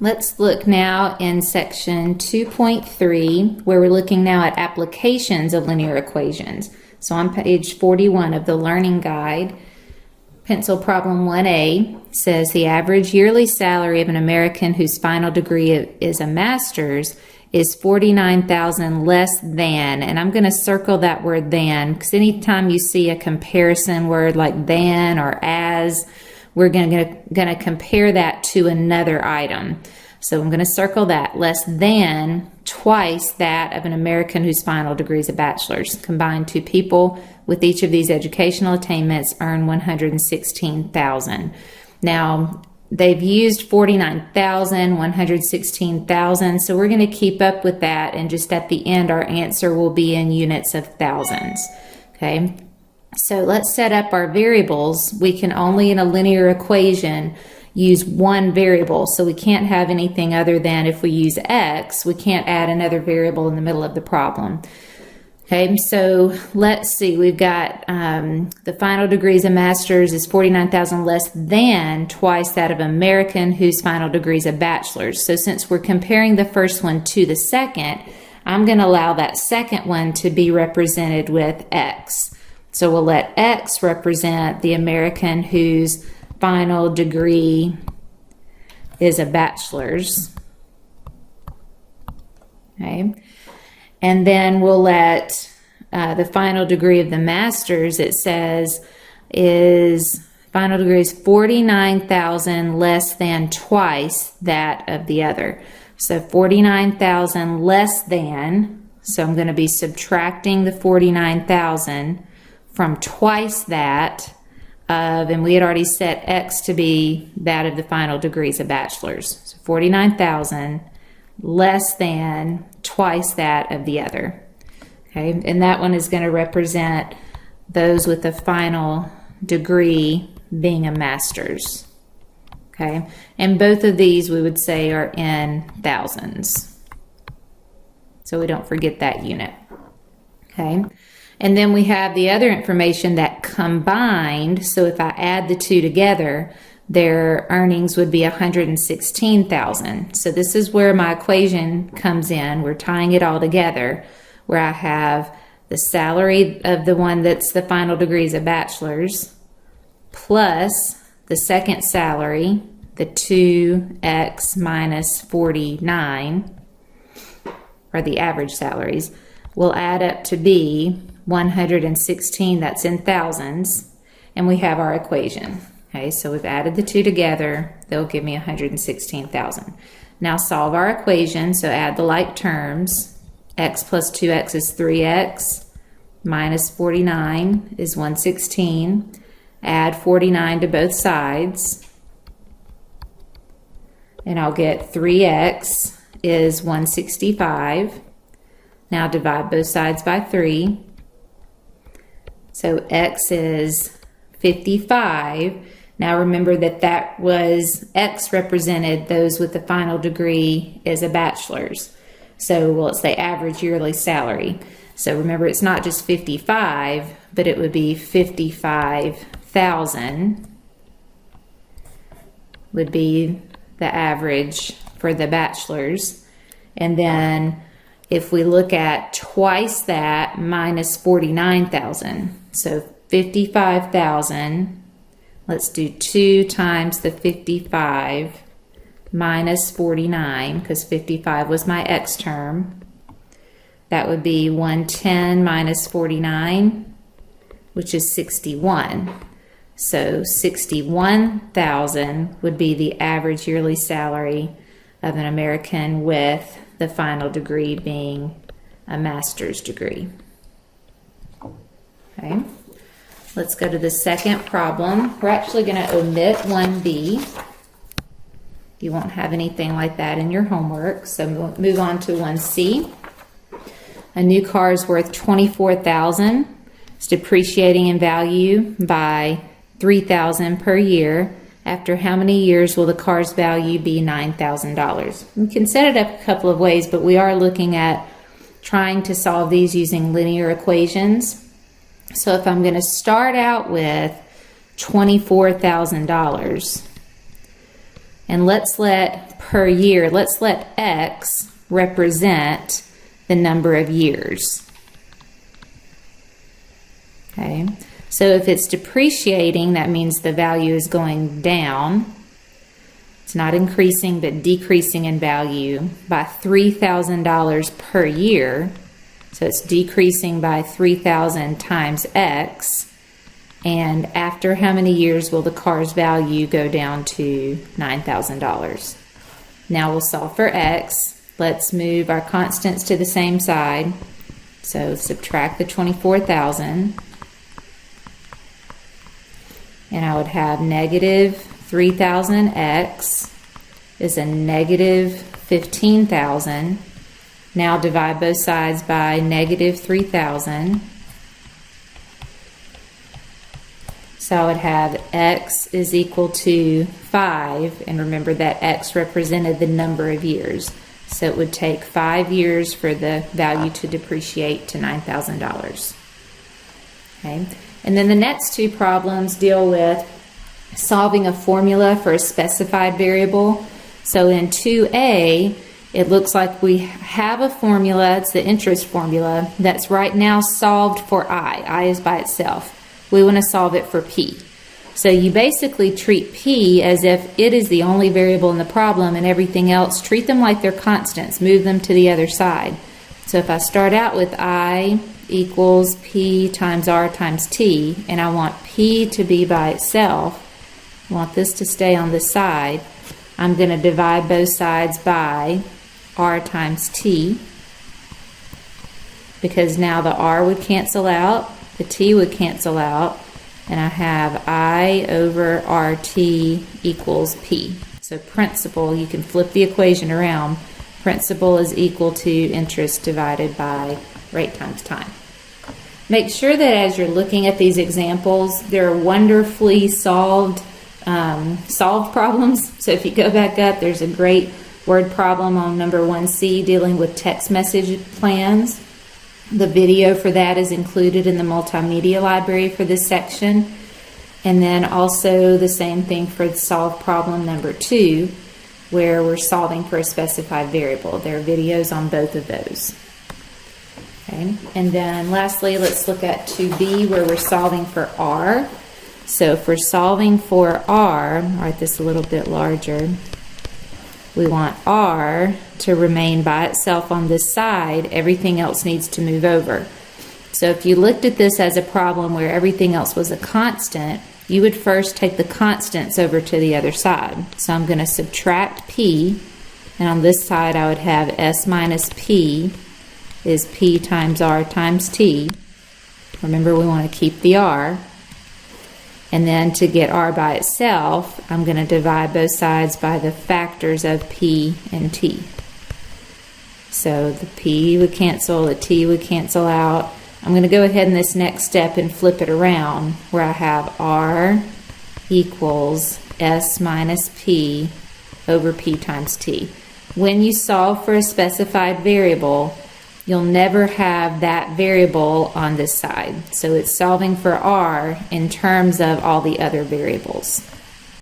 Let's look now in section 2.3, where we're looking now at applications of linear equations. So on page 41 of the Learning Guide, pencil problem 1A says the average yearly salary of an American whose final degree is a master's is $49,000 less than, and I'm going to circle that word than, because anytime you see a comparison word like than or as, we're going to compare that to another item. So I'm going to circle that, less than twice that of an American whose final degree is a bachelor's. Combined, two people with each of these educational attainments earn $116,000. Now, they've used 49,000, 116,000, so we're going to keep up with that, and just at the end our answer will be in units of thousands. Okay, so let's set up our variables. We can only in a linear equation use one variable, so we can't have anything other than, if we use x, we can't add another variable in the middle of the problem. Okay, so let's see, we've got the final degree is a master's is 49,000 less than twice that of American whose final degree is a bachelor's. So since we're comparing the first one to the second, I'm going to allow that second one to be represented with x. So we'll let x represent the American whose final degree is a bachelor's. Okay. And then we'll let the final degree of the master's, it says, is final degree is 49,000 less than twice that of the other. So 49,000 less than, so I'm going to be subtracting the 49,000 from twice that of, and we had already set x to be that of the final degrees of bachelor's. So 49,000 less than twice that of the other. Okay, and that one is going to represent those with a final degree being a master's. Okay, and both of these we would say are in thousands, so we don't forget that unit. Okay, and then we have the other information that combined, so if I add the two together, their earnings would be 116,000. So this is where my equation comes in. We're tying it all together, where I have the salary of the one that's the final degree is a bachelor's, plus the second salary, the 2x minus 49, or the average salaries, will add up to be 116, that's in thousands, and we have our equation. Okay, so we've added the two together, they'll give me 116,000. Now solve our equation, so add the like terms. X plus 2x is 3x, minus 49 is 116. Add 49 to both sides, and I'll get 3x is 165. Now divide both sides by 3. So x is 55. Now remember that was x represented those with the final degree is a bachelor's. So well, it's the average yearly salary. So remember, it's not just 55, but it would be 55,000 would be the average for the bachelor's. And then if we look at twice that minus 49,000, so 55,000, let's do 2 times the 55 minus 49, because 55 was my x term. That would be 110 minus 49, which is 61. So 61,000 would be the average yearly salary of an American with the final degree being a master's degree. Okay, let's go to the second problem. We're actually going to omit 1B. You won't have anything like that in your homework, so we'll move on to 1C. A new car is worth $24,000. It's depreciating in value by $3,000 per year. After how many years will the car's value be $9,000? We can set it up a couple of ways, but we are looking at trying to solve these using linear equations. So if I'm going to start out with $24,000, and let's let per year, let's let X represent the number of years. Okay, so if it's depreciating, that means the value is going down. It's not increasing, but decreasing in value by $3,000 per year. So it's decreasing by 3,000 times X. And after how many years will the car's value go down to $9,000? Now we'll solve for X. Let's move our constants to the same side. So subtract the 24,000. And I would have negative 3,000x is a negative 15,000. Now divide both sides by negative 3,000. So I would have x is equal to 5, and remember that x represented the number of years. So it would take 5 years for the value to depreciate to $9,000. Okay. And then the next two problems deal with solving a formula for a specified variable. So in 2A, it looks like we have a formula, it's the interest formula, that's right now solved for I. I is by itself. We want to solve it for P. So you basically treat P as if it is the only variable in the problem, and everything else, treat them like they're constants, move them to the other side. So if I start out with I equals P times R times T, and I want P to be by itself, I want this to stay on this side, I'm going to divide both sides by R times T, because now the R would cancel out, the T would cancel out, and I have I over RT equals P. So principal, you can flip the equation around. Principal is equal to interest divided by rate times time. Make sure that as you're looking at these examples, they're wonderfully solved problems. So if you go back up, there's a great word problem on number 1C dealing with text message plans. The video for that is included in the multimedia library for this section. And then also the same thing for solve problem number 2, where we're solving for a specified variable. There are videos on both of those. Okay. And then lastly, let's look at 2B, where we're solving for R. So if we're solving for R, I'll write this a little bit larger. We want R to remain by itself on this side. Everything else needs to move over. So if you looked at this as a problem where everything else was a constant, you would first take the constants over to the other side. So I'm going to subtract P, and on this side I would have S minus P is P times R times T. Remember, we want to keep the R. And then to get R by itself, I'm going to divide both sides by the factors of P and T. So the P would cancel, the T would cancel out. I'm going to go ahead in this next step and flip it around, where I have R equals S minus P over P times T. When you solve for a specified variable, you'll never have that variable on this side. So it's solving for R in terms of all the other variables.